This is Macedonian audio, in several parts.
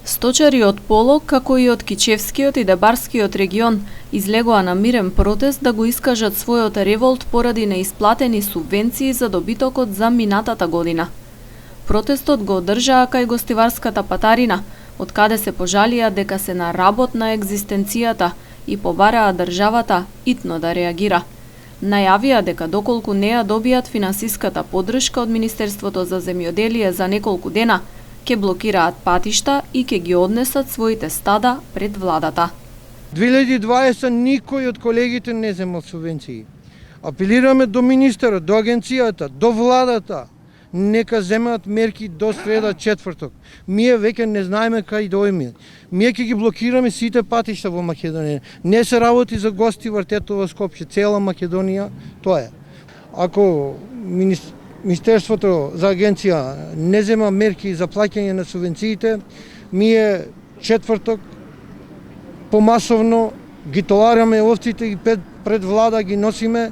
Сточари од Полог, како и од Кичевскиот и Дебарскиот регион, излегоа на мирен протест да го искажат својот револт поради неисплатени субвенции за добитокот за минатата година. Протестот го одржаа кај гостиварската патарина, од каде се пожалија дека се на работ на екзистенцијата и побараа државата итно да реагира. Најавија дека доколку не ја добијат финансиската поддршка од Министерството за земјоделие за неколку дена, ќе блокираат патишта и ќе ги однесат своите стада пред владата. 2020 никој од колегите не земал субвенции. Апелираме до министерот, до агенцијата, до владата, нека земат мерки до среда четврток. Ние веќе не знаеме кај дојме. Ние ќе ги блокираме сите патишта во Македонија. Не се работи за Гостивар, Тетово, Скопје, цела Македонија, тоа е. Ако Министерството за агенција не зема мерки за плаќање на субвенциите, ние четврток помасовно ги товараме овците и пред влада ги носиме,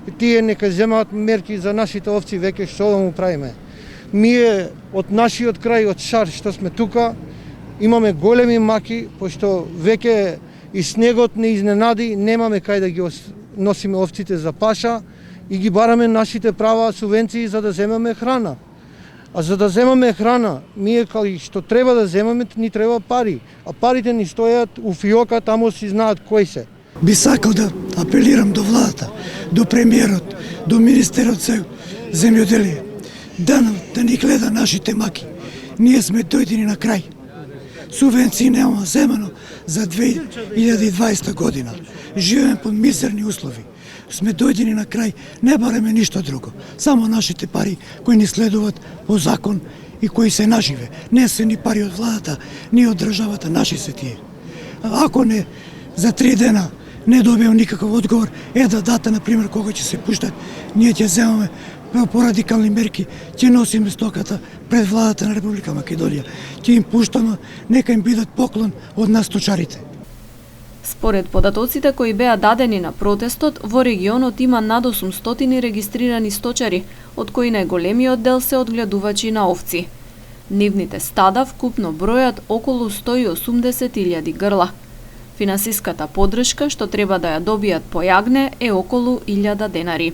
и тие нека земаат мерки за нашите овци, веќе што да му правиме. Ние од нашиот крај, од Шар, што сме тука, имаме големи маки, пошто веќе и снегот не изненади, немаме кај да ги носиме овците за паша и ги бараме нашите права субвенции за да земаме храна. А за да земаме храна, ние кај што треба да земаме, ни треба пари. А парите ни стојат у фиока, таму си знаат кои се. Би сакал да апелирам до владата, до премиерот, до министерот за земјоделие, да ни гледа нашите маки. Ние сме дојдени на крај. Субвенции нема земано за 2020 година. Живееме под мизерни услови. Сме дојдени на крај, не бараме ништо друго. Само нашите пари кои ни следуваат по закон и кои се нашиве. Не се ни пари од владата, ни од државата, наши се тие. Ако не за 3 дена не добием никаков одговор, да дата, например, кога ќе се пуштат, ние ќе земаме порадикални мерки, ќе носиме стоката пред владата на Република Македонија. Ќе им пуштаме, нека им бидат поклон од нас сточарите. Според податоците кои беа дадени на протестот, во регионот има над 800 регистрирани сточари, од кои најголемиот дел се одгледувачи на овци. Нивните стада вкупно бројат околу 180.000 грла. Финансиската поддршка што треба да ја добијат по јагне е околу 1000 денари.